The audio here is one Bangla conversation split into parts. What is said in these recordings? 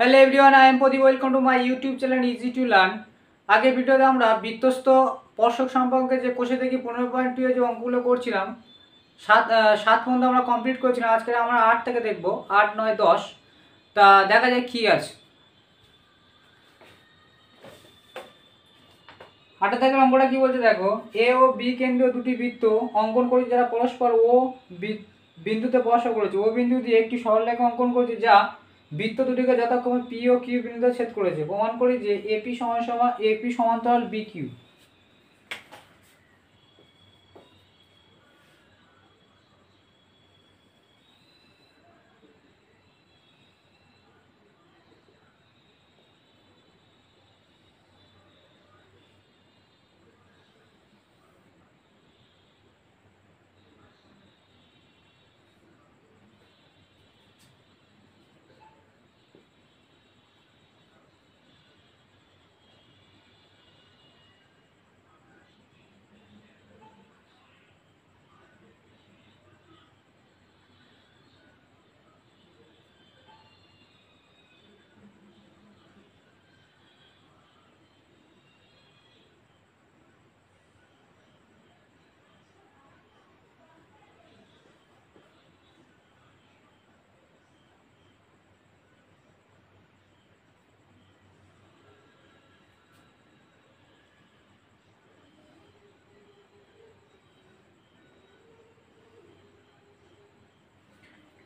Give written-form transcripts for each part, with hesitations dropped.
Hello everyone, I am Pradeep. Welcome to my YouTube channel easy to learn. আগের ভিডিওতে আমরা বৃত্তস্থ স্পর্শক সম্পর্কে যে কোষে থেকে 15.2 যে অঙ্কগুলো করছিলাম, সাত পর্যন্ত আমরা কমপ্লিট করেছিলাম। আজকে আমরা 8 থেকে দেখব, 8, 9, 10। তা দেখা যায় কী আছে। 8 থেকে অঙ্কটা কী বলছে দেখো। এ ও বি কেন্দ্রীয় দুটি বৃত্ত অঙ্কন করেছে যারা পরস্পর ও বিন্দুতে স্পর্শ করেছে। ও বিন্দু দিয়ে একটি সরলরেখা অঙ্কন করেছে যা বৃত্ত দুটিকে যথাক্রমে পি ও কিউ বিন্দুতে ছেদ করেছে। প্রমাণ করি যে এপি সমান এপি সমান্তরাল বি কিউ।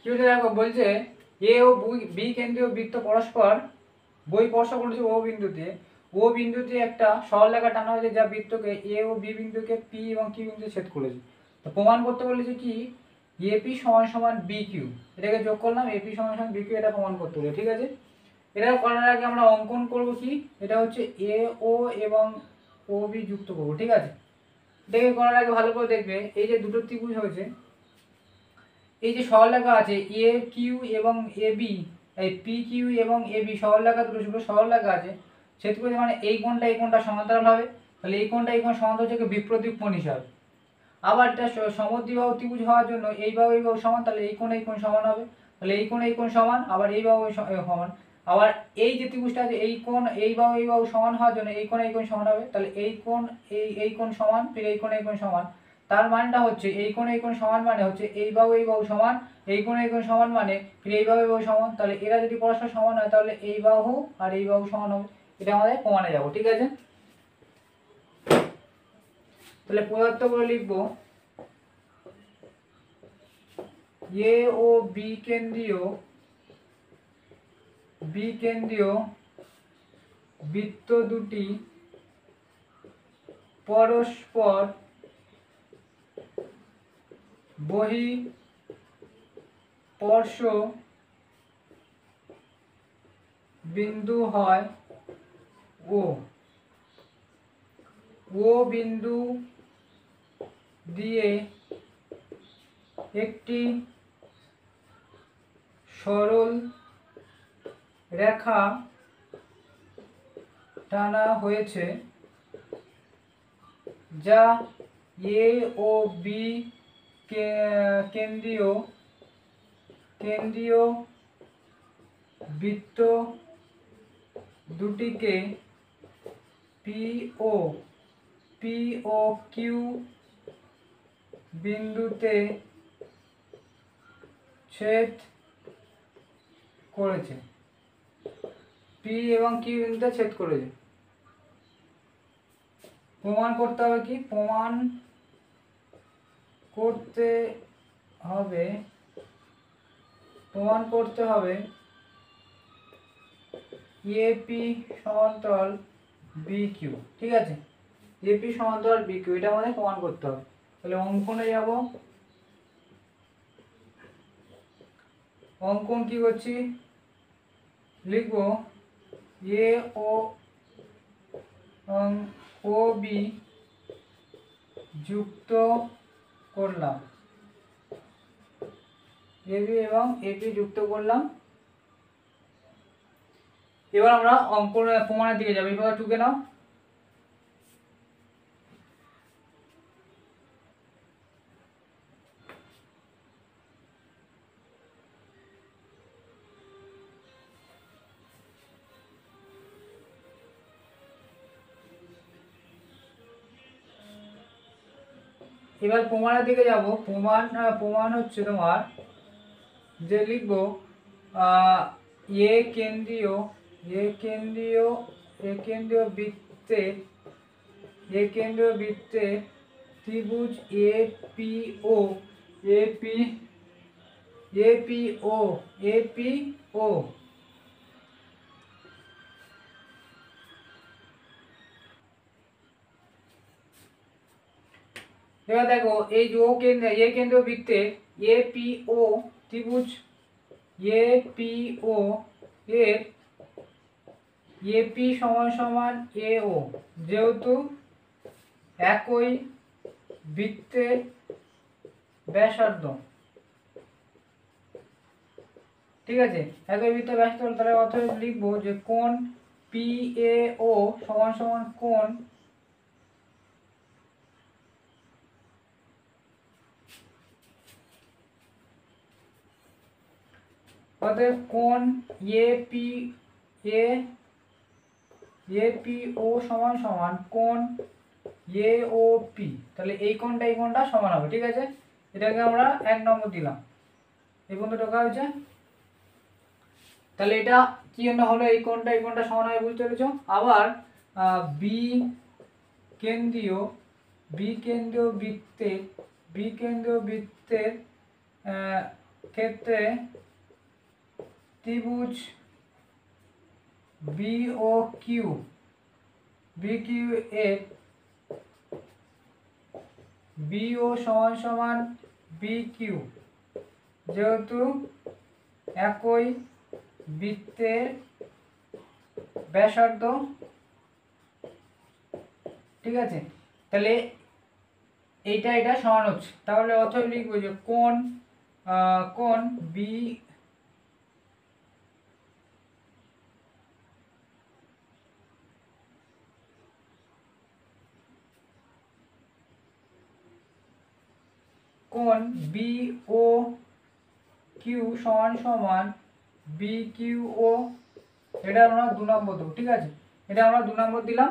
কি হচ্ছে দেখো, বলছে এ ও বি কেন্দ্রীয় বৃত্ত পরস্পর স্পর্শ করেছে ও বিন্দুতে। ও বিন্দুতে একটা সরলরেখা টানা হয়েছে যা বৃত্তকে এ ও বি বিন্দুকে পি এবং কিউ বিন্দুতে ছেদ করেছে। তো প্রমাণ করতে বলেছে কি এপি সমান সমান বি কিউ। এটাকে যোগ করলাম, এপি সমান সমান বি কিউ, এটা প্রমাণ করতে হবে। ঠিক আছে, এটা করার আগে আমরা অঙ্কন করব কি, এটা হচ্ছে এ ও এবং ও বি যুক্ত করব। ঠিক আছে, এটাকে করার আগে ভালো করে দেখবে, এই যে দুটো ত্রিভুজ হয়েছে, এই যে সরলরেখা আছে এ কিউ এবং এ বি, এই পি কিউ এবং এ বি সরলরেখা, দুটো সরলরেখা আছে, ছেদ করেছে মানে এই কোণটা সমান্তরাল হবে। তাহলে এই কোণ সমান্তরাল থেকে বিপ্রতীপ কোণ হিসাবে। আবার এটা সমদ্বিবাহু ত্রিভুজ হওয়ার জন্য এই বাহু সমান, তাহলে এই কোণ সমান হবে। তাহলে এই কোণ সমান, আবার এই বাহু সমান। আবার এই যে ত্রিভুজটা আছে এই বাহু সমান হওয়ার জন্য এই কোণ সমান হবে। তাহলে এই কোণ সমান, ফির এই কোণ সমান। তার মানটা হচ্ছে এই কোণ সমান মানে হচ্ছে এই বাহু সমান, এই কোণ সমান মানে ফির এই বাহু সমান। তাহলে এরা যদি পরস্পর সমান হয় তাহলে এই বাহু আর এই বাহু সমান হবে। এটা আমাদের প্রমাণে যাব। ঠিক আছে, তাহলে পদার্থ করে লিখবো এ ও বি কেন্দ্রীয় বৃত্ত দুটি পরস্পর বহিঃস্পর্শ বিন্দু হয় ও বিন্দু দিয়ে একটি সরল রেখা টানা হয়েছে যা এ ও বি কেন্দ্রীয় বৃত্ত দুটিকে পি ও কিউ বিন্দুতে ছেদ করেছে। পি এবং কিউ বিন্দুতে ছেদ করেছে। প্রমাণ করতে হবে কি, প্রমাণ করতে হবে এপি সমান্তরাল বি কিউ। ঠিক আছে, এপি সমান্তরাল বি কিউ, এটা আমাদের প্রমাণ করতে হবে। তাহলে অঙ্কনে যাব। অঙ্কন কি করছি, লিখব এ ও বি যুক্ত করলাম, এবি এবং এপি যুক্ত করলাম। এবার আমরা অঙ্কন প্রমাণের দিকে যাবো। এবার টুকে নাও। এবার প্রমাণের দিকে যাব। প্রমাণ হচ্ছে তোমার যে লিখবো এ কেন্দ্রীয় বৃত্তে ত্রিভুজ এপিও এপি এপিও এপিও এবার দেখো এই যে এ কেন্দ্রীয় বৃত্তে এপিও ত্রিভুজ এপিও এর এপি সমান সমান এও, যেহেতু একই বৃত্তের ব্যাসার্ধ, ঠিক আছে, একই বৃত্তের ব্যাসার্ধ, তাহলে অতএব লিখবো যে কোণ পিএও সমান সমান কোণ অতএব কোণ এপিও সমান সমান কোণ এওপি, তাহলে এই কোণটা সমান হবে, ঠিক আছে। এটাকে আমরা 1 নম্বর দিলাম। এই পর্যন্ত ঢোকা হয়েছে। তাহলে এটা কি জন্য হলো, এই কোণটা সমান হবে, বুঝতে পেরেছো। আবার বি কেন্দ্রীয় বৃত্তের ক্ষেত্রে ত্রিভুজ বিকিউ এর বিও সমান সমান বিকিউ, যেহেতু একই বৃত্তের ব্যাসার্ধ, ঠিক আছে। তাহলে এটা সমান হচ্ছে, তাহলে অতএব লিখবো যে কোণ বি কোণ বিও কিউ সমান সমান বিকিউও, এটা আমরা 2 নম্বর দেবো, ঠিক আছে। এটা আমরা 2 নম্বর দিলাম।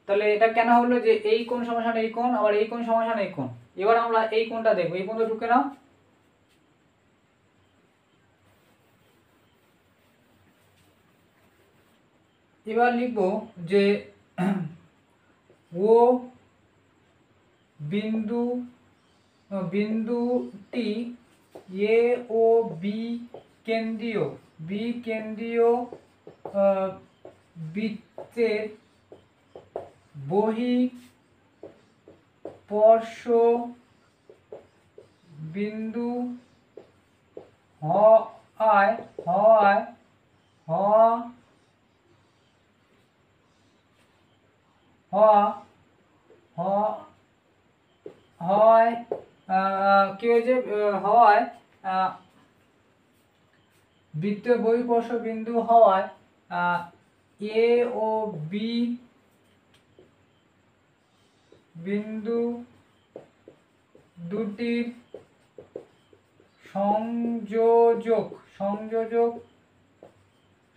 তাহলে এটা কেন হলো, যে এই কোণ সমান এই কোণ, আবার এই কোণ সমান এই কোণ। এবার আমরা এই কোণটা দেখবো, এই কোণটা ঢুকে নাও। এবার লিখবো যে ও বিন্দুটি এ ও বি কেন্দ্রীয় বৃত্তের বহিঃস্পর্শ বিন্দু হয় কি হয়েছে, হয় বৃত্তের বহিঃস্পর্শ বিন্দু হওয়ায় এ ও বি বিন্দু দুটির সংযোজক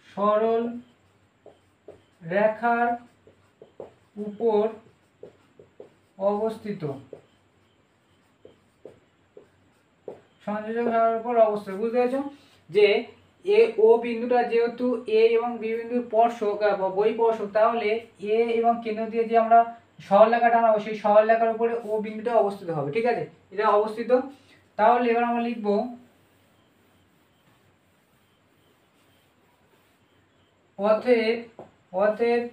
সরল রেখার উপর অবস্থিত, বুঝতে পেরেছো। যে এ ও বিন্দুটা যেহেতু এ এবং বি বিন্দুর স্পর্শক বা বহিঃস্পর্শক, তাহলে এ এবং কেন্দ্র দিয়ে যে আমরা সরলরেখা টানাবো, সেই সরলরেখার উপরে ও বিন্দুটা অবস্থিত হবে, ঠিক আছে, এটা অবস্থিত। তাহলে এবার আমরা লিখবো অতএব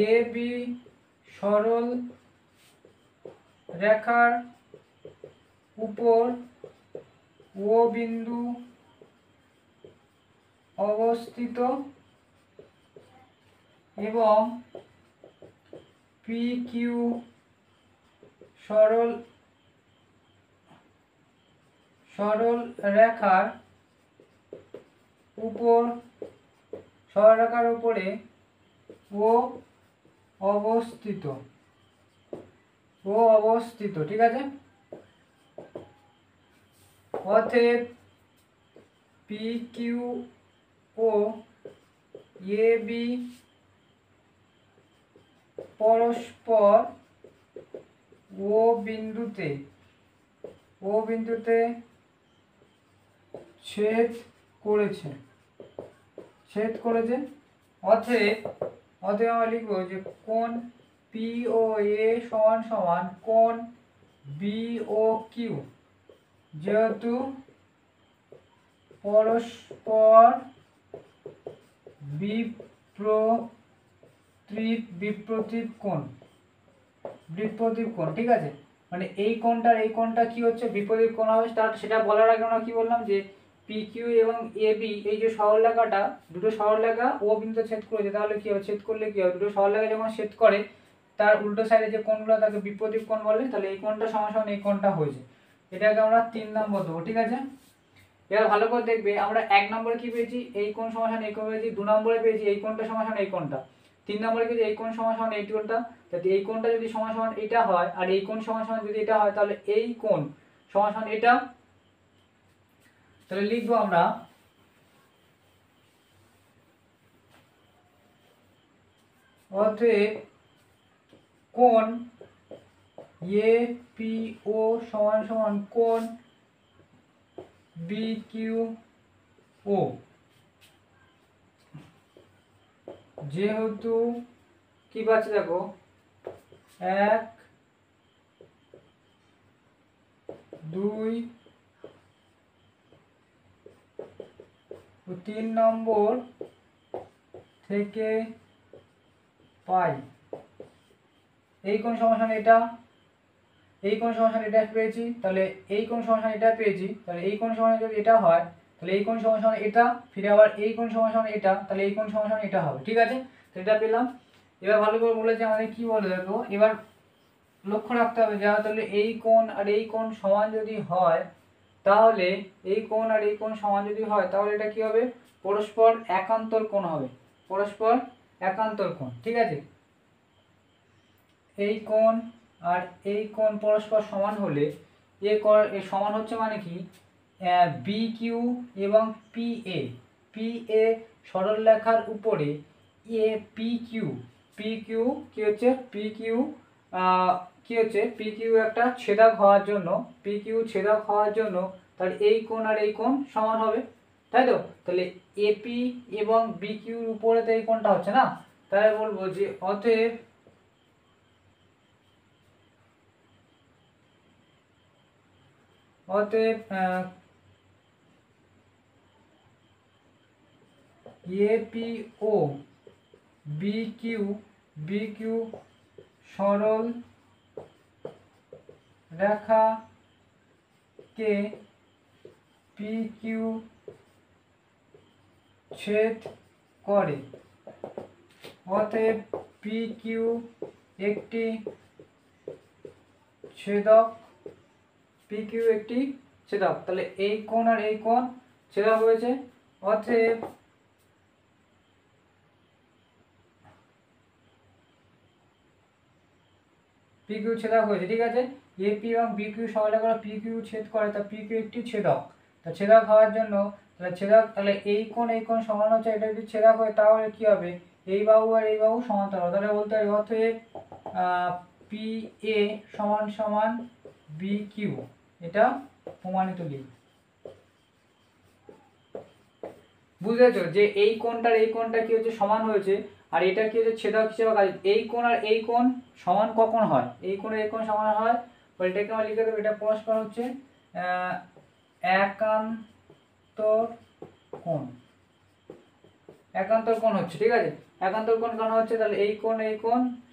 এ বি সরল রেখার উপর ও বিন্দু অবস্থিত এবং পি কিউ সরল রেখার উপরে ও অবস্থিত, ঠিক আছে। অতএব P Q O A B পরস্পর ও বিন্দুতে ছেদ করেছে অতএব আমরা লিখবো যে কোণ পি ও এ সমান সমান কোণ বি ও কিউ, যেহেতু পরস্পর বিপ্রতীপ কোণ, ঠিক আছে। মানে এই কোণটা কি হচ্ছে বিপরীত কোণ হবে, সেটা বলার আগে আমরা কি বললাম যে পি কিউ এবং এ বি এই যে সরলরেখাটা, দুটো সরলরেখা ও বিন্দুতে ছেদ করেছে, তাহলে কি হবে, ছেদ করলে কি হবে, দুটো সরলরেখা যখন ছেদ করে তার উল্টো সাইডে যে কোণগুলো তাকে বিপরীত কোণ বলে, তাহলে এই কোণটা সমান সমান এই কোণটা হয়েছে, এটাকে আমরা 3 নম্বর দেবো, ঠিক আছে। এবার ভালো করে দেখবে আমরা 1 নম্বরে কি পেয়েছি, এই কোণ সমান সমান এই কোণ পেয়েছি, 2 নম্বরে পেয়েছি এই কোণটা সমান সমান এই কোণটা, 3 নম্বরে পেয়েছি এই কোণ সমান সমান এই কোণটা। তাহলে এই কোণটা যদি সমান সমান এটা হয় আর এই কোণ সমান সমান যদি এটা হয়, তাহলে এই কোণ সমান সমান এটা, তাহলে লিখবো আমরা অতএব কোণ এ পি ও সমান সমান কোণ বি কিউ ও, যেহেতু কি পাচ্ছি দেখো 1 2 ও 3 নম্বর থেকে পাই এই কোণ সমান এটা, এই কোণ সমান এটা পেয়েছি, তাহলে এই কোণ সমান এটা পেয়েছি, তাহলে এই কোণ সমান যদি এটা হয় তাহলে এই কোণ সমান এটা, ফিরে আবার এই কোণ সমান এটা, তাহলে এই কোণ সমান এটা হবে, ঠিক আছে। তো এটা পেলাম। এবার ভালো করে বলেছে আমাদের কি বলে দেখো, এবার লক্ষ্য রাখতে হবে যা, তাহলে এই কোণ আর এই কোণ সমান যদি হয়, তাহলে এই কোণ আর এই কোণ সমান যদি হয়, তাহলে এটা কি হবে, পরস্পর একান্তর কোণ হবে, পরস্পর একান্তর কোণ, ঠিক আছে। এই কোণ আর এই কোণ পরস্পর সমান হলে এ সমান হচ্ছে মানে কি, বি কিউ এবং পি এ সরলরেখার উপরে এ পি কিউ কি হচ্ছে পি কিউ একটা ছেদক হওয়ার জন্য, তাহলে এই কোণ আর এই কোণ সমান হবে, তাই তো। তাহলে এপি এবং বি কিউর উপরে তো এই কোণটা হচ্ছে না, তাই বলবো যে অতএব এপি ও বি কিউ সরল রেখাকে পি কিউ ছেদ করে, অতএব পি কিউ একটি ছেদক, তাহলে এই কোণ আর এই কোণ ছেদক হয়েছে, অতএব পি কিউ ছেদক হয়েছে, ঠিক আছে। এপি এবং বি কিউ সরলরেখা পি কিউ ছেদ করে, তা পি কিউ একটি ছেদক, তা ছেদক হওয়ার জন্য তাহলে এই কোণ সমান হচ্ছে, এটা যদি ছেদক হয় তাহলে কি হবে, এই বাহু আর এই বাহু সমান্তরাল, তাহলে বলতে হবে অতএব পি এ সমান সমান বি কিউ, এটা প্রমাণিত লিখ। বুঝেছো যে এই কোণটার এই কোণটা কি হচ্ছে সমান হয়েছে, আর এটা কি হচ্ছে ছেদক হিসেবে কাজ, এই কোণ আর এই কোণ সমান কখন হয়, এই কোণ আর এই কোণ সমান হয়, এটাকে আমরা লিখে দেবো, এটা পরস্পর হচ্ছে একান্তর কোণ হচ্ছে, ঠিক আছে। একান্তর কোণ কেন হচ্ছে, তাহলে এই কোণ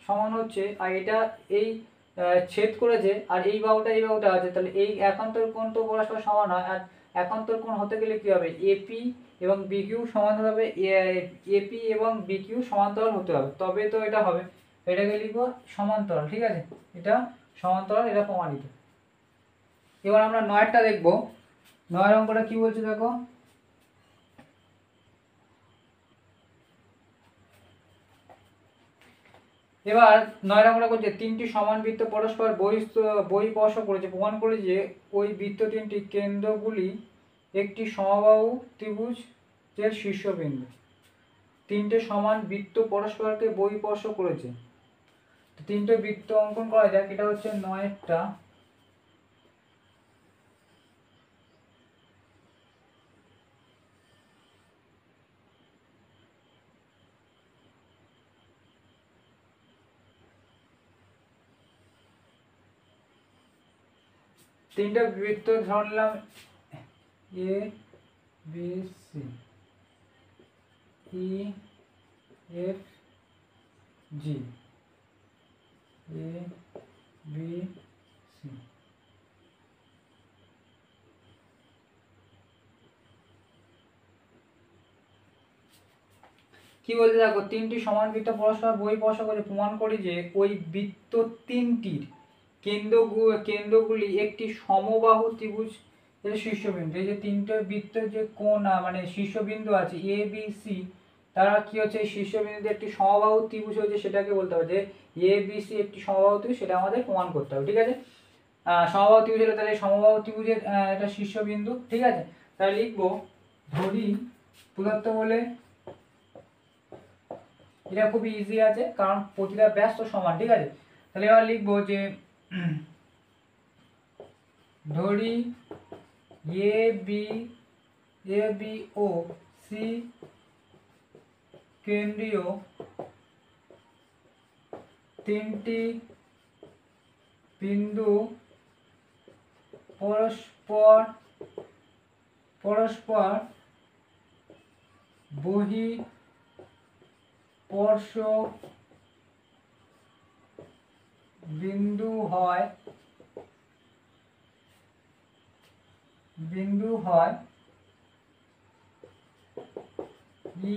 সমান হচ্ছে, আর এটা এই ছেদ করেছে আর এই বাহুটা আছে, তাহলে এই একান্তর কোণ তো পরস্পর সমান হয়, আর একান্তর কোণ হতে গেলে কি হবে, এপি এবং বি কিউ সমান্তরাল হবে, এপি এবং বি কিউ সমান্তরাল হতে হবে, তবে তো এটা হবে, এটাকে লিখবো সমান্তরাল, ঠিক আছে, এটা সমান্তরাল, এটা প্রমাণিত। এবার আমরা 9টা দেখবো, 9 অঙ্কটা কি বলছে দেখো, এবার 9 অঙ্কটা বলছে 3টি সমান বৃত্ত পরস্পর বহিঃস্পর্শ করেছে, প্রমাণ করে যে ওই বৃত্ত 3টি কেন্দ্রগুলি একটি সমবাহু ত্রিভুজের শীর্ষবিন্দু। তিনটে সমান বৃত্ত পরস্পরকে বহিঃস্পর্শ করেছে। তিনটে বৃত্ত অঙ্কন করা যাক। এটা হচ্ছে 9টা, তিনটা বৃত্ত ধরলাম A B C, E F G, A B C. কি বলতে দেখো, তিনটি সমান বৃত্ত পরস্পর বহিঃস্পর্শ করে প্রমাণ করি যে ওই বৃত্ত তিনটির কেন্দ্রগুলি একটি সমবাহু ত্রিভুজ এর শীর্ষবিন্দু। এই যে তিনটে বৃত্তের যে কোণ মানে শীর্ষবিন্দু আছে এ বি সি, তারা কি হচ্ছে এই শীর্ষবিন্দুতে একটি সমবাহু ত্রিভুজ হয়েছে, সেটাকে বলতে হবে যে এ বি সি একটি সমবাহু ত্রিভুজ, সেটা আমাদের প্রমাণ করতে হবে। ঠিক আছে, সমবাহু ত্রিভুজ হলে তাহলে সমবাহু ত্রিভুজের এটা শীর্ষবিন্দু। ঠিক আছে, তাহলে লিখবো ধরি প্রদত্ত বলে, এটা খুবই ইজি আছে কারণ প্রতিটা ব্যাস তো সমান। ঠিক আছে, তাহলে এবার লিখবো যে ধরি এ বি ও সি কেন্দ্রীয় তিনটি বিন্দু পরস্পর বহিঃস্পর্শ বিন্দু হয় ই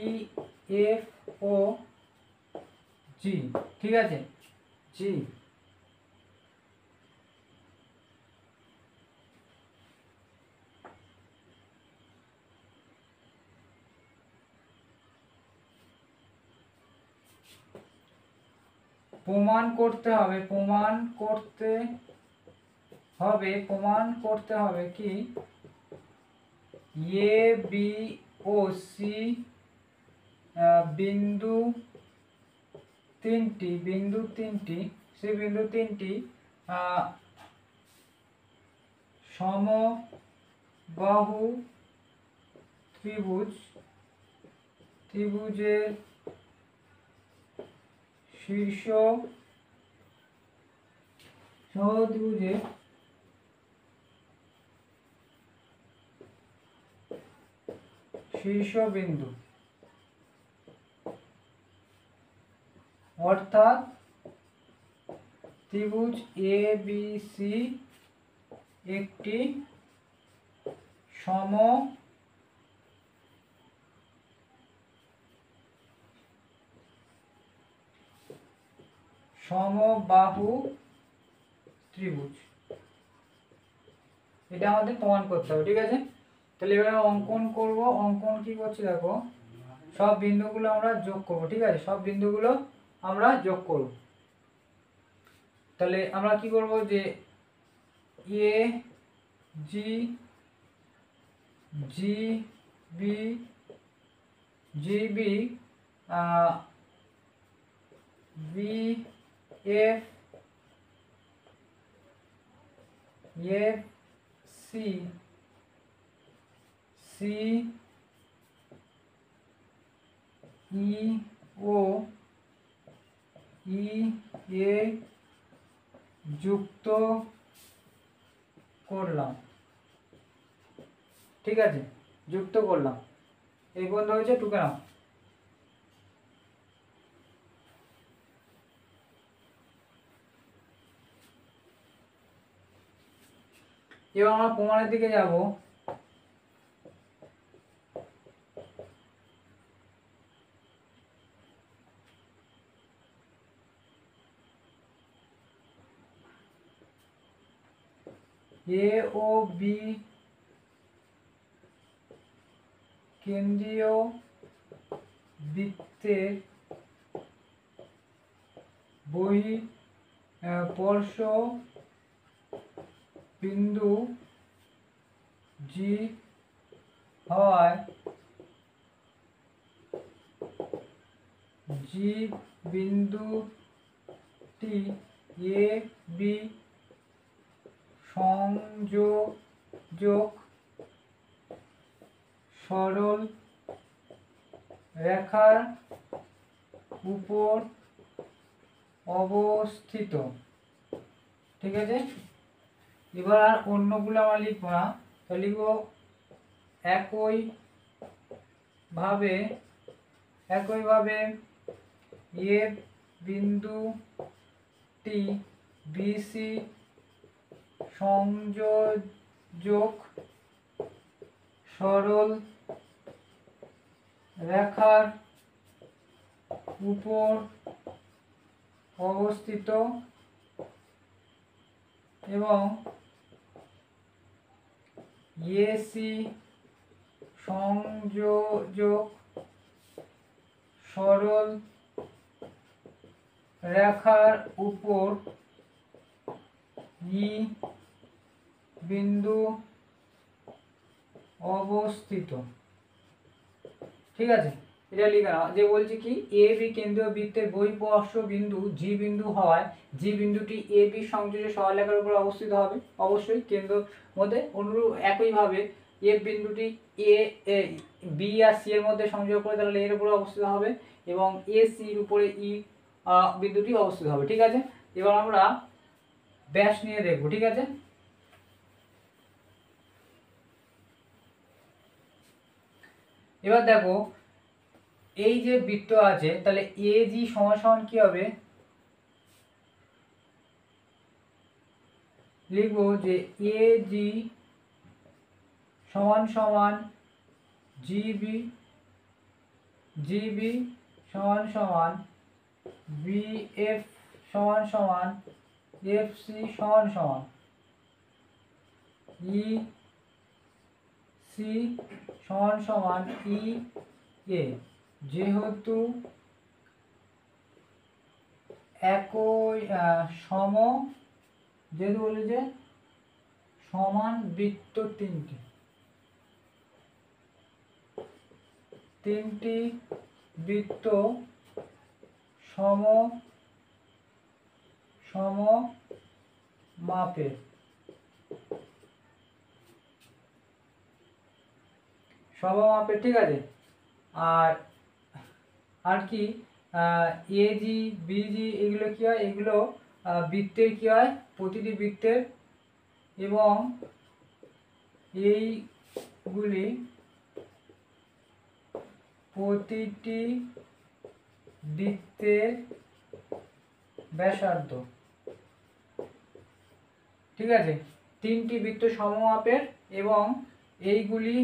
এফ ও জি। ঠিক আছে, জি। প্রমাণ করতে হবে কি এ বি ও সি বিন্দু তিনটি সমবাহু ত্রিভুজের শীর্ষবিন্দু, অর্থাৎ ত্রিভুজ এ বি সি একটি সমবাহু ত্রিভুজ, এটা আমাদের প্রমাণ করতে হবে। ঠিক আছে, তাহলে এবার অঙ্কন করব। অঙ্কন কি করছি দেখো, সব বিন্দুগুলো আমরা যোগ করব। ঠিক আছে, সব বিন্দুগুলো আমরা যোগ করব। তাহলে আমরা কি করব যে A G G B B F C E O A যুক্ত করলাম। ঠিক আছে, যুক্ত করলাম। এই পর্যন্ত হয়েছে, টুকে নাও। এবার আমরা প্রমাণের দিকে যাব। এ ও বি কেন্দ্রীয় বৃত্তের বহিঃস্পর্শ বিন্দু জি হয় জি বিন্দুটি এ বি সংযোজক সরল রেখার উপর অবস্থিত। ঠিক আছে, এবার আর অন্যগুলো আমরা লিখবো না, তো লিখবো একইভাবে এ বিন্দুটি বিসি সংযোজক সরল রেখার উপর অবস্থিত এবং এসি সংযোজক সরল রেখার উপর ই বিন্দু অবস্থিত। ঠিক আছে, এটা লিখে নাও যে বলছি কি এ বি কেন্দ্রীয় বৃত্তের বহিঃস্পর্শ বিন্দু জি বিন্দু হওয়ায় জি বিন্দুটি এ বি সংযোজক সরলরেখার উপর অবস্থিত হবে। অবশ্যই কেন্দ্র মধ্যে অনুরূপ একইভাবে এ বিন্দুটি এ বি আর সি এর মধ্যে সংযোগ করে তাহলে এর উপরে অবস্থিত হবে এবং এ সির উপরে ই বিন্দুটি অবস্থিত হবে। ঠিক আছে, এবার আমরা ব্যাস নিয়ে দেখব। ঠিক আছে, এবার দেখো এই যে বৃত্ত আছে তাহলে এ জি সমান সমান কি হবে, লিখবো যে এ জি সমান সমান জিবি জিবি সমান সমান বিএফ সমান সমান এফসি সমান সমান ই সি সমান সমান ই এ। যেহেতু একই যেহেতু বলে যে সমান বৃত্ত তিনটি বৃত্ত সম মাপের সমমাপের। ঠিক আছে, আর কি এজি বিজি এগুলো কি হয়, এগুলো বৃত্তের কি হয়, প্রতিটি বৃত্তের এবং এইগুলি প্রতিটি বৃত্তের ব্যাসার্ধ। ঠিক আছে, তিনটি বৃত্ত সমমাপের এবং এইগুলি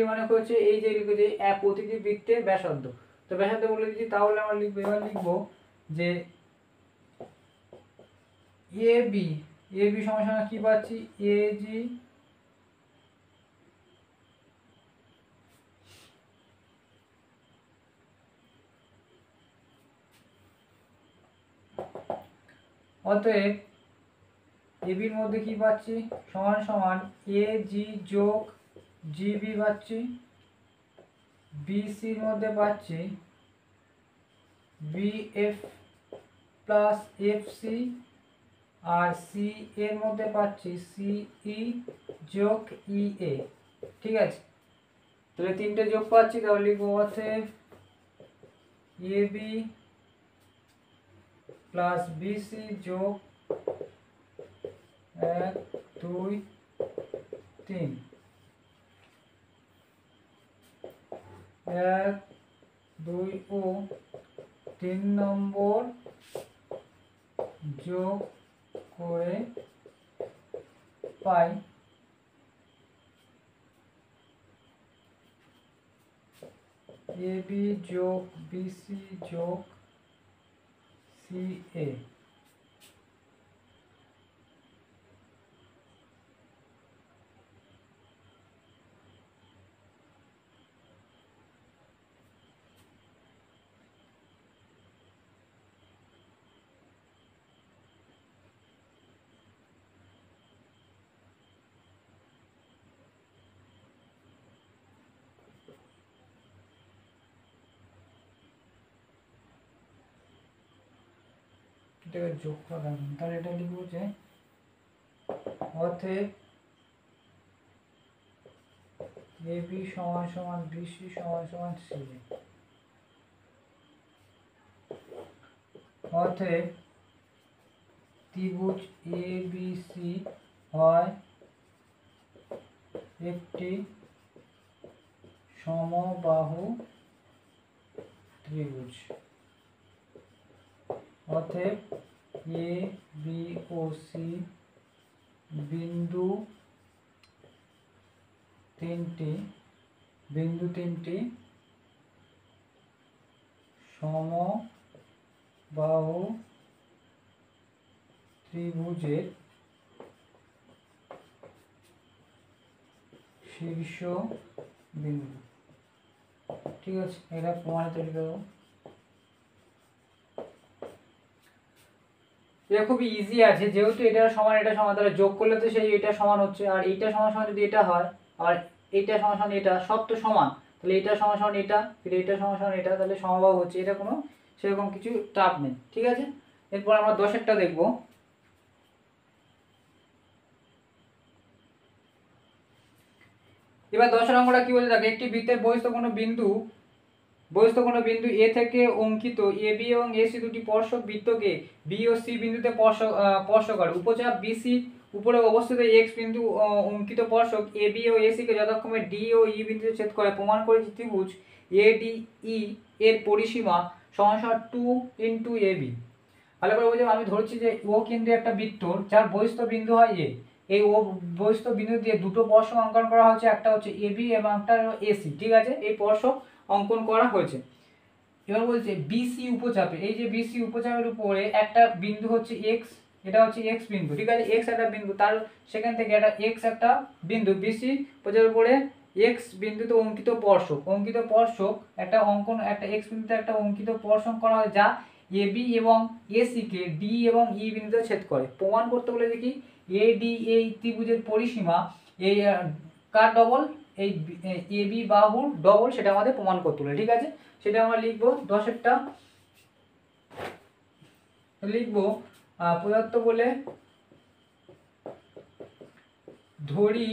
মানে হচ্ছে এই যে লিখেছে প্রতিটি বৃত্তের ব্যাসার্ধ। তো ব্যাসার্ধ বলে দিচ্ছি, তাহলে আমরা এবার লিখবো যে এ বি সমান সমান কি পাচ্ছি, এ জি অতএব এবির মধ্যে কি পাচ্ছি, সমান সমান এ জি যোগ জিবি পাচ্ছি, বিসির মধ্যে পাচ্ছি বিএফ প্লাস এফসি আর সি এর মধ্যে পাচ্ছি সিই যোগ ইএ। ঠিক আছে, তাহলে তিনটে যোগ পাচ্ছি, তাহলে লিখবো অতএব এবি প্লাস বিসি যোগ 1 2 3 1 2 ও 3 নম্বর যোগ করে পাই এবি যোগ বিসি যোগ সিএ। এটাকে যোগ করা যাবে না, তাহলে এটা লিখবো যে অতএব AB সমান সমান BC সমান সমান CA। অতএব ত্রিভুজ ABC হয় একটি সমবাহু ত্রিভুজ। অতএব A B ও C বিন্দু তিনটি সমবাহু ত্রিভুজের শীর্ষ বিন্দু। ঠিক আছে, এটা প্রমাণিত লিখে দেবো। এটা খুবই ইজি আছে, যেহেতু এটা সমান তাহলে যোগ করলে তো সেই এটা সমান হচ্ছে, আর এইটা সমান সমান যদি এটা হয় আর এইটা সমান সমান এটা, সব তো সমান, তাহলে এটা সমান সমান এটা, ফির এটা সমান সমান এটা, তাহলে সমবাহু হচ্ছে। এটা কোনো সেরকম কিছু চাপ নেই। ঠিক আছে, এরপর আমরা 10-এরটা দেখবো। এবার 10 অঙ্কটা কি বলে থাকে, একটি বৃত্তের বহিস্থ কোনো বিন্দু এ থেকে অঙ্কিত এ বি এবং এসি দুটি স্পর্শক বৃত্তকে বি ও সি বিন্দুতে স্পর্শ করে। উপচাপ বিসি উপরে অবস্থিত এক্স বিন্দু অঙ্কিত স্পর্শক এ বি ও এসি কে যথাক্রমে ডি ও ই বিন্দুতে ছেদ করে। প্রমাণ করেছি ত্রিভুজ এ ডি ই এর পরিসীমা সমান 2 ইন্টু এ বি। ভালো করে বুঝে, আমি ধরছি যে ও কিন্তু একটা বৃত্ত যার বহিস্থ বিন্দু হয় এ। এই ও বহিস্থ বিন্দু দিয়ে দুটো স্পর্শক অঙ্কন করা হয়েছে, একটা হচ্ছে এ বি এবং একটা এসি। ঠিক আছে, এই স্পর্শক অঙ্কন করা হয়েছে। এবার বলছে বিসি উপচাপে, এই যে বিসি উপচাপের উপরে একটা বিন্দু হচ্ছে এক্স, এটা হচ্ছে এক্স বিন্দু। ঠিক আছে, এক্স একটা বিন্দু, তার সেখান থেকে একটা এক্স একটা বিন্দু বিসি উপচাপের উপরে এক্স বিন্দুতে অঙ্কিত স্পর্শক একটা অঙ্কন, একটা এক্স বিন্দুতে একটা অঙ্কিত স্পর্শক করা হয়, যা এ বি এবং এসি কে ডি এবং ই বিন্দুতে ছেদ করে। প্রমাণ করতে বলে দেখি এ ডি এই ত্রিভুজের পরিসীমা এই কার ডবল, এই এ বি বাহুর ডবল, সেটা আমাদের প্রমাণ করতে হবে। ঠিক আছে, সেটা আমরা লিখবো। 10-এরটা লিখবো পদার্থ বলে ধরি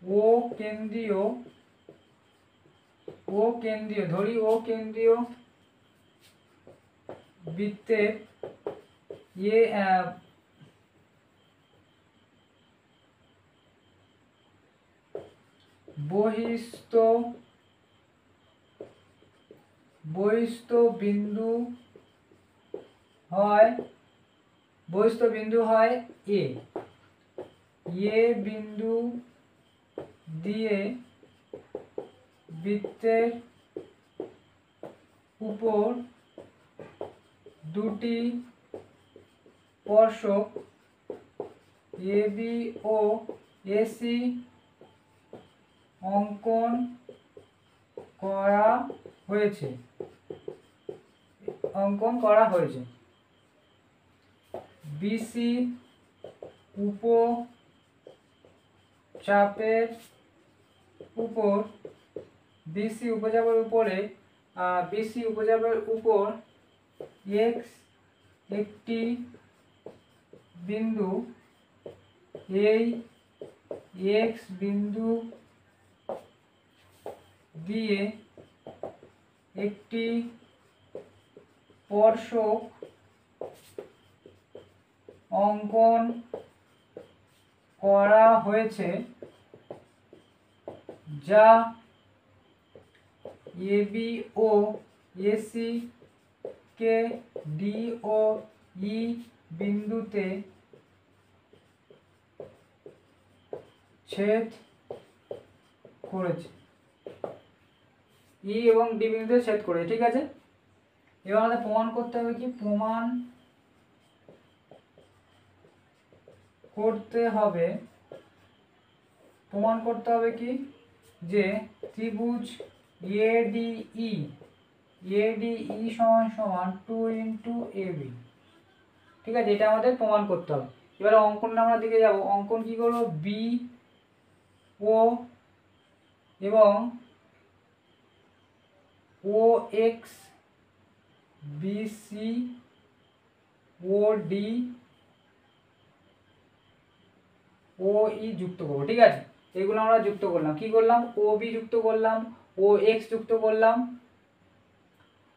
ও কেন্দ্রীয় বৃত্তের বহিস্থ বিন্দু হয় এ বিন্দু দিয়ে বৃত্তের উপর দুটি স্পর্শক এ বি ও এসি অঙ্কন করা হয়েছে। বিসি উপচাপের উপর এক্স একটি বিন্দু, এই এক্স বিন্দু দিয়ে একটি স্পর্শক অঙ্কন করা হয়েছে, যা A B O AC K D ও ই বিন্দুতে ছেদ করেছে। ই এবং ডি বিন্দুতে ছেদ করেছে। ঠিক আছে, এবার আমাদের প্রমাণ করতে হবে কি, প্রমাণ করতে হবে কি যে ত্রিভুজ এডিই সমান সমান 2 ইন্টু এ বি। ঠিক আছে, এটা আমাদের প্রমাণ করতে হবে। এবার অঙ্কন আমরা দিকে যাব। অঙ্কন কি করবো, বি ও এবং ও এক্স বিসি ও ডি ও ই যুক্ত করবো, ঠিক আছে। এগুলো আমরা যুক্ত করলাম, কি করলাম, ও বি যুক্ত করলাম, ও এক্স যুক্ত করলাম,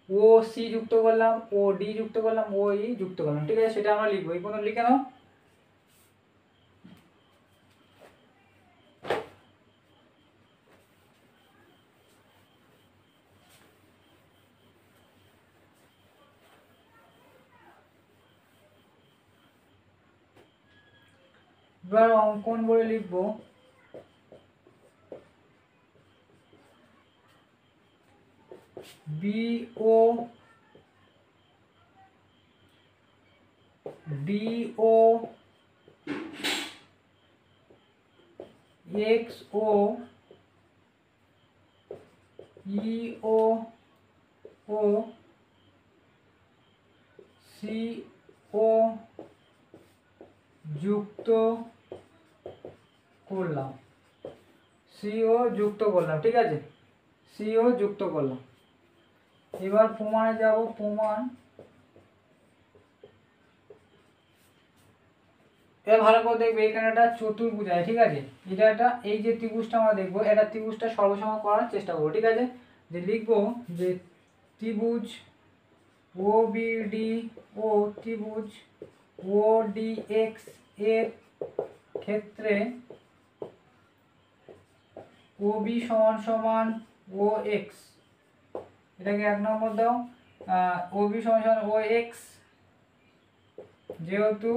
ও সি যুক্ত করলাম, ও ডি যুক্ত করলাম, ও ই যুক্ত করলাম, ঠিক আছে। সেটা আমরা লিখবো, এই পর্যন্ত লিখে নাও। এবার অঙ্কন বলে লিখবো বি ও ডি ও এক্স ও ই ও ও সি ও যুক্ত করলাম, সিও যুক্ত করলাম, ঠিক আছে, সিও যুক্ত করলাম। এবার প্রমাণে যাব, প্রমাণ। এবার ভালো করে দেখবে, এখানে একটা চতুর্ভুজ আছে, ঠিক আছে। এটা একটা, এই যে ত্রিভুজটা আমরা দেখবো, এটা ত্রিভুজটা সর্বসম করার চেষ্টা করবো, ঠিক আছে। যে লিখবো যে ত্রিভুজ ও বি ডি ও ত্রিভুজ ও ডি এক্স এর ক্ষেত্রে ও বি সমান সমান ও এক্স, এটাকে 1 নম্বর দাও। ও বি সমান সমান ও এক্স, যেহেতু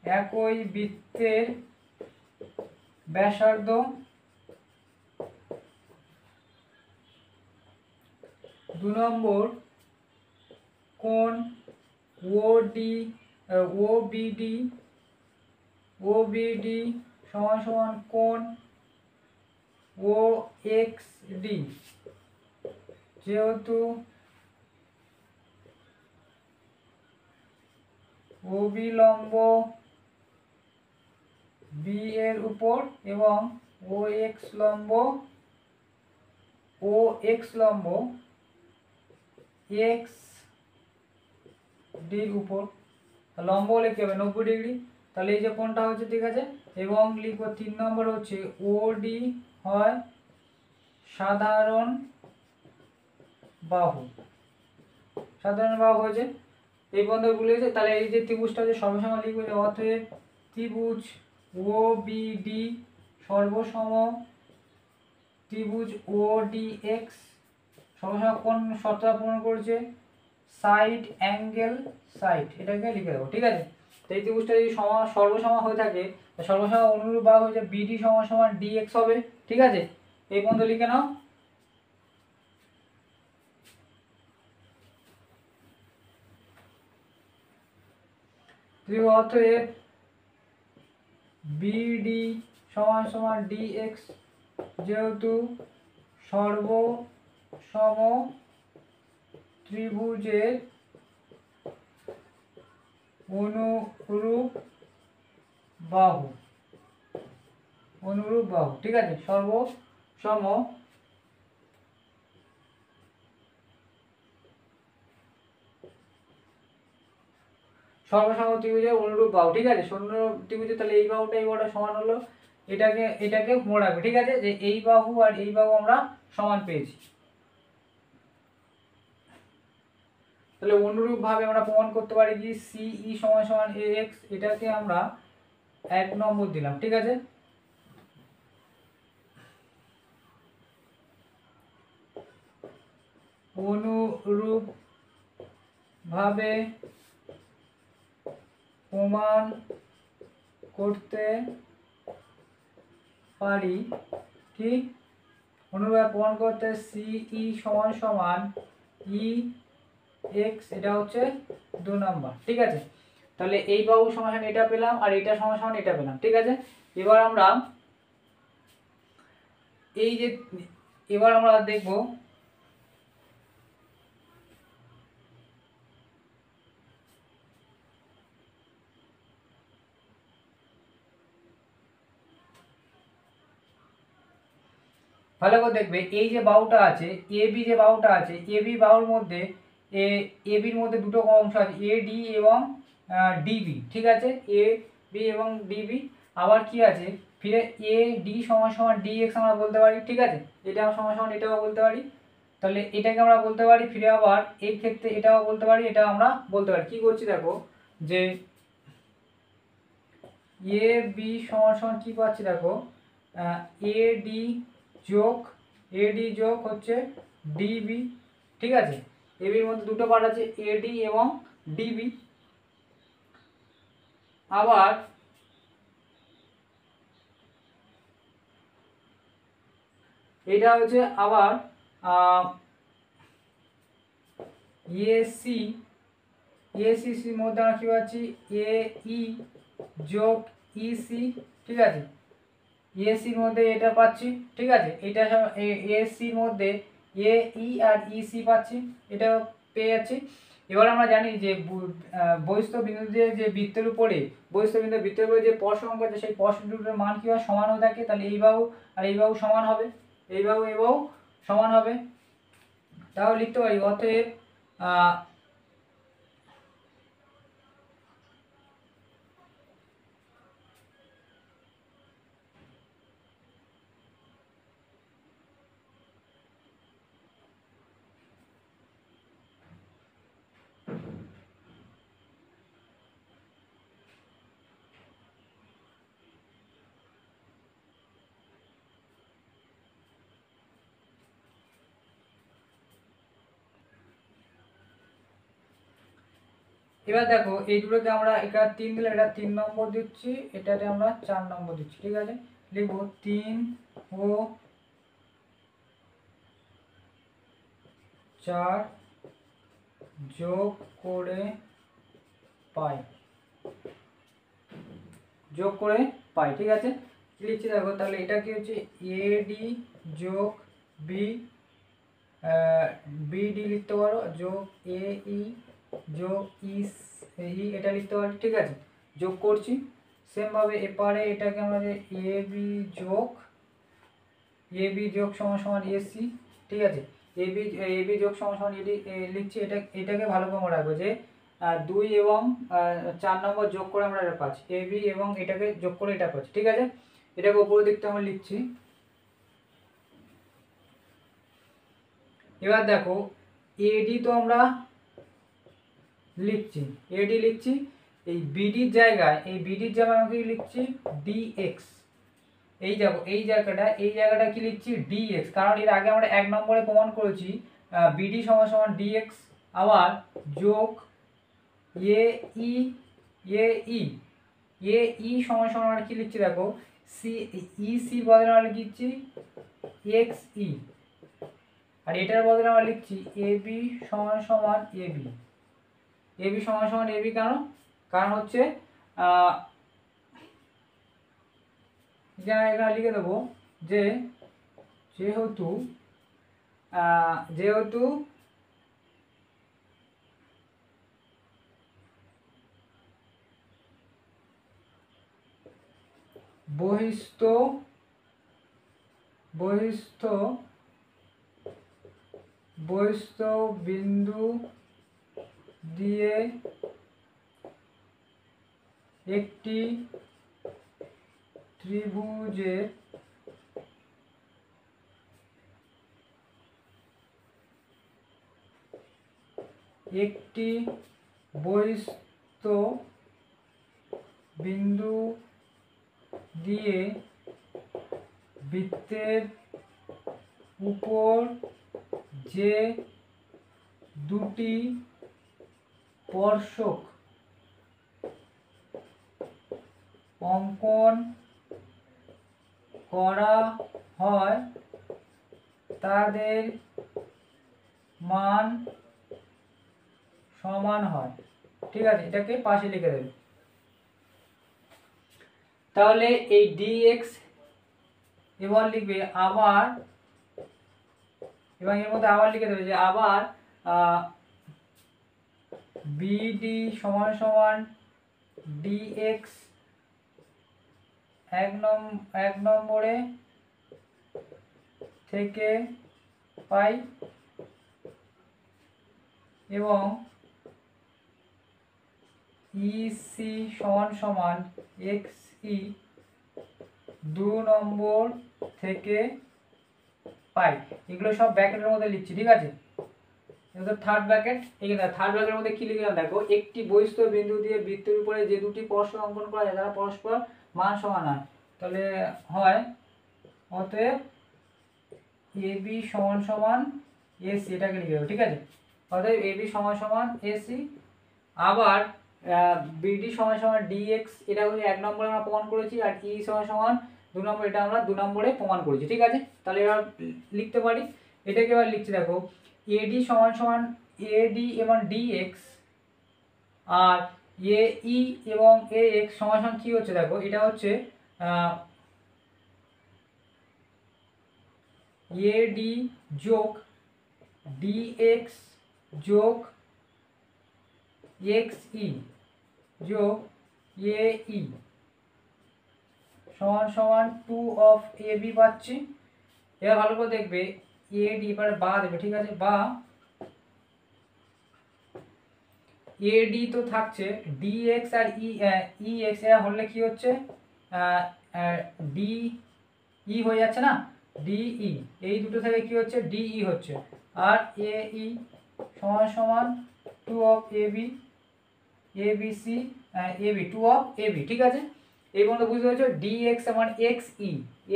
একই বৃত্তের ব্যাসার্ধ 2 নম্বর কোণ ও বিডি সমান সমান কোণ ও এক্স ডি, যেহেতু ও বি লম্ব বি এর উপর এবং ও এক্স লম্ব এক্স ডির উপর, লম্ব হলে কি হবে 90 ডিগ্রি, তাহলে এই যে কোণটা হচ্ছে, ঠিক আছে। এবং লিখবো 3 নম্বর হচ্ছে ও ডি হয় সাধারণ বাহু, সাধারণ বাহু হয়েছে, এই বন্ধ ভুলেছে। তাহলে এই যে ত্রিভুজটা হচ্ছে সর্বসম, লিখবো যে অতএব ত্রিভুজ ও বি ডি সর্বসম ত্রিভুজ ও ডি এক্স সর্বসম কোন শর্তটা পূরণ করছে, সাইড অ্যাঙ্গেল সাইড, এটাকে লিখে দেবো, ঠিক আছে। তো এই ত্রিভুজটা যদি সর্বসম হয়ে থাকে, সর্বসম অনুরূপ বাহু হচ্ছে বিডি সমান সমান ডিএক্স হবে, ঠিক আছে। এই পর্যন্ত লিখে নাও। অতএব বিডি সমান সমান ডিএক্স, যেহেতু সর্বসম ত্রিভুজের অনুরূপ বাহু, ঠিক আছে। সর্বসম ত্রিভুজের অনুরূপ বাহু, ঠিক আছে। ত্রিভুজে তাহলে এই বাহুটা এই বাহুটা সমান হলো, এটাকে মনে রাখবে, ঠিক আছে, যে এই বাহু আর এই বাহু আমরা সমান পেয়েছি। তাহলে অনুরূপ ভাবে আমরা প্রমাণ করতে পারি যে সিই সমান সমান এ এক্স, এটাকে আমরা 1 নম্বর দিলাম, ঠিক আছে। অনুরূপ ভাবে প্রমাণ করতে পারি কি, অনুরূপ প্রমাণ করতে সিই সমান সমান ই এক্স, এটা হচ্ছে 2 নম্বর, ঠিক আছে। তাহলে এই বাহু সমান এটা পেলাম আর এটা সমান এটা পেলাম, ঠিক আছে। এবার আমরা দেখব ভালো করে দেখবে, এই যে বাহুটা আছে এবি, যে বাহুটা আছে এবি বাহুর মধ্যে এ বির মধ্যে দুটো অংশ আছে, এ ডি এবং ডিবি, ঠিক আছে, এ বি এবং ডিবি। আবার কি আছে, ফিরে এ ডি সমান সমান ডি এক্স আমরা বলতে পারি, ঠিক আছে, এটা সমান সমান এটাও বলতে পারি। তাহলে এটাকে আমরা বলতে পারি, ফিরে আবার এই ক্ষেত্রে এটাও বলতে পারি, এটা আমরা বলতে পারি। কি করছি দেখো, যে এ বি সমান সমান কি পাচ্ছি দেখো, এ ডি যোগ হচ্ছে ডিবি, ঠিক আছে। এবির মধ্যে দুটো পার্ট আছে, এডি এবং ডিবি। আবার এটা হচ্ছে আবার এসি, এসিসির মধ্যে আমরা কি পাচ্ছি, এ ই যোগ ইসি, ঠিক আছে, এসির মধ্যে এটা পাচ্ছি, ঠিক আছে, এটা এসির মধ্যে এ ই আর ইসি পাচ্ছি, এটা পেয়ে যাচ্ছি। এবার আমরা জানি যে বহিস্থ বিন্দুতে যে বৃত্তের উপরে বৃত্তের উপরে যে পরশ অঙ্ক আছে, সেই পরশ দুটোর মান কি হয়, সমান হয়ে থাকে। তাহলে এই বাহু আর এই বাহু সমান হবে, এই বাহু সমান হবে। তাও লিখতে পারি, অতএব এবার দেখো এই দুটোকে আমরা, এটা 3 দিলে এটা 3 নম্বর দিচ্ছি, এটাতে আমরা 4 নম্বর দিচ্ছি, ঠিক আছে। লিখবো 3 ও 4 যোগ করে পাই, ঠিক আছে। লিখছি দেখো, তাহলে এটা কি হচ্ছে, এডি যোগ বি, বিডি লিখতে পারো, যোগ এ ই যোগ ই, এটা লিখতে পারি, ঠিক আছে। যোগ করছি সেমভাবে এপারে এটাকে আমাদের এ বি যোগ সমান সমান এসি, ঠিক আছে। এ বি যোগ সমান সমান এডি লিখছি, এটাকে ভালো করে মনে রাখবো যে 2 এবং 4 নম্বর যোগ করে আমরা এটা পাচ্ছি, এ বি এবং এটাকে যোগ করে এটা পাচ্ছি, ঠিক আছে। এটাকে উপরের দিকটা আমরা লিখছি। এবার দেখো এডি তো আমরা লিখছি, এই বিডির জায়গায় আমি লিখছি ডিএক্স। এই দেখো এই জায়গাটা কি লিখছি, ডিএক্স, কারণ এর আগে আমরা 1 নম্বরে প্রমাণ করেছি বিডি সমান সমান ডিএক্স। আবার যোগ এ ই সমান সমান আমরা কি লিখছি দেখো, সি বদলে আমরা লিখছি এক্স ই, আর এটার বদলে আমরা লিখছি এবি সমান সমান এবি সমান সমান এবি। কেন, কারণ হচ্ছে এখানে লিখে দেবো যে যেহেতু বহিস্থ বিন্দু দিয়ে একটি ত্রিভুজের একটি বহিস্থ বিন্দু দিয়ে বৃত্তের উপর যে দুটি স্পর্শক অঙ্কন করা হয় তাদের মান সমান হয়, ঠিক আছে। এটাকে পাশে লিখে দেবে। তাহলে এই dx এবার লিখবে আবার, এবং এর মধ্যে আবার লিখে দেবে যে আবার বিডি সমান সমান dx 1 নম্বরে থেকে পাই, এবং ইসি সমান সমান এক্স ই 2 নম্বর থেকে পাই। এগুলো সব ব্র্যাকেটের মধ্যে লিখছি, ঠিক আছে। এবার থার্ড ব্র্যাকেট, এখানে থার্ড ব্র্যাকেটের মধ্যে কি লিখলাম দেখো, একটি বহিস্থ বিন্দু দিয়ে বৃত্তের উপরে যে দুটি পরস্পর অঙ্কন করা যায় তারা পরস্পর মান সমান হয়। তাহলে হয় অতএব এবি সমান সমান এসি, এটাকে লিখে দেবো, ঠিক আছে। অতএব এবি সমান সমান এসি। আবার বিডি সমান সমান ডিএক্স, এটা হচ্ছে 1 নম্বরে আমরা প্রমাণ করেছি। আর ই সমান সমান 2 নম্বর, এটা আমরা 2 নম্বরে প্রমাণ করেছি, ঠিক আছে। তাহলে এবার লিখতে পারি, এটাকে এবার লিখছি দেখো, এডি সমান সমান এডি এবং ডিএক্স, আর এই এবং এ এক্স সমান সমান কী হচ্ছে দেখো, এটা হচ্ছে এডি যোগ ডিএক্স যোগ এক্স ই যোগ এই সমান সমান 2 অফ এ বি পাচ্ছি। এবার ভালো করে দেখবে, এডি এবারে বা দেবে, ঠিক আছে। বা এডি তো থাকছে, ডিএক্স আর ই এক্স এরা হলে কি হচ্ছে, ডি ই হয়ে যাচ্ছে না, ডিই, এই দুটো থেকে কি হচ্ছে, ডিই হচ্ছে। আর এই সমান সমান 2 of AB, ABC AB 2 of AB, ঠিক আছে। এই পর্যন্ত বুঝতে পেরেছো। ডিএক্স সমান এক্স ই,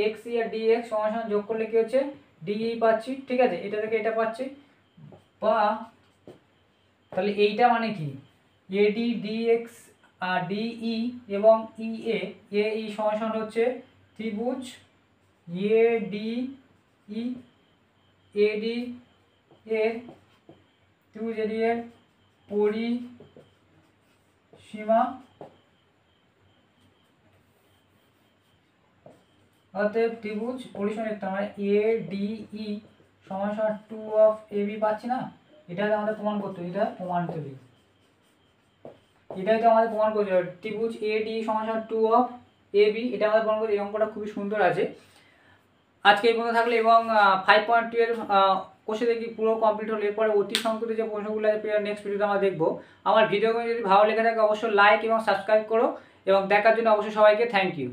এক্স ই আর ডিএক্স সমান সমান যোগ করলে কি হচ্ছে, ডিই পাচ্ছি, ঠিক আছে। এটা থেকে এটা পাচ্ছি। বা তাহলে এইটা মানে কি, এডি ডিএক্স আর ডিই এবং এই সমান সমান হচ্ছে ত্রিভুজ এডি এডি এর ত্রিভুজ এডি এর পরিসীমা, অতএব ত্রিভুজ পরিসীমা লিখতে হয় এডিই সমান সমান 2 অফ এবি পাচ্ছি না। এটা আমাদের প্রমাণ করতে হবে, এটা প্রমাণ তৈরি, এটাই তো আমাদের প্রমাণ করতে হবে। ত্রিভুজ এডি সমান সমান 2 অফ এবি, এটা আমাদের প্রমাণ করতে। এই অঙ্কটা খুবই সুন্দর আছে। আজকে এই পর্যন্ত থাকলে, এবং 5.12 কোর্সে দেখি পুরো কমপ্লিট হলে এরপরে অতি সংক্ষিপ্ত যে প্রশ্নগুলো আছে নেক্সট ভিডিওতে আমরা দেখবো। আমার ভিডিওগুলো যদি ভালো লেগে থাকে অবশ্যই লাইক এবং সাবস্ক্রাইব করো, এবং দেখার জন্য অবশ্যই সবাইকে থ্যাংক ইউ।